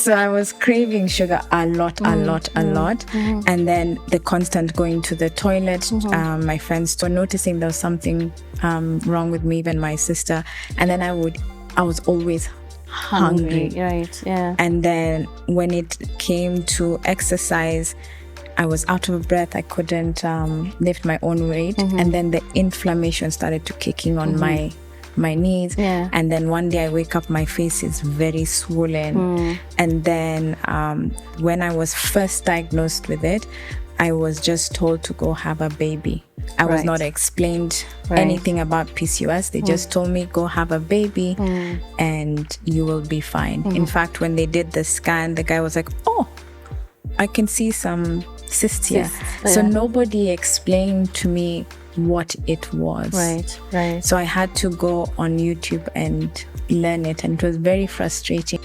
So I was craving sugar a lot. And then the constant going to the toilet. My friends were noticing there was something wrong with me, even my sister. And then I was always hungry. Right, yeah. And then when it came to exercise, I was out of breath. I couldn't lift my own weight. And then the inflammation started to kicking on my knees. Yeah. And then one day I wake up, my face is very swollen. And then when I was first diagnosed with it, I was just told to go have a baby. I was not explained anything about PCOS. They just told me, go have a baby and you will be fine. In fact, when they did the scan, the guy was like, oh, I can see some cysts here. So nobody explained to me what it was. Right. So I had to go on YouTube and learn it, and it was very frustrating.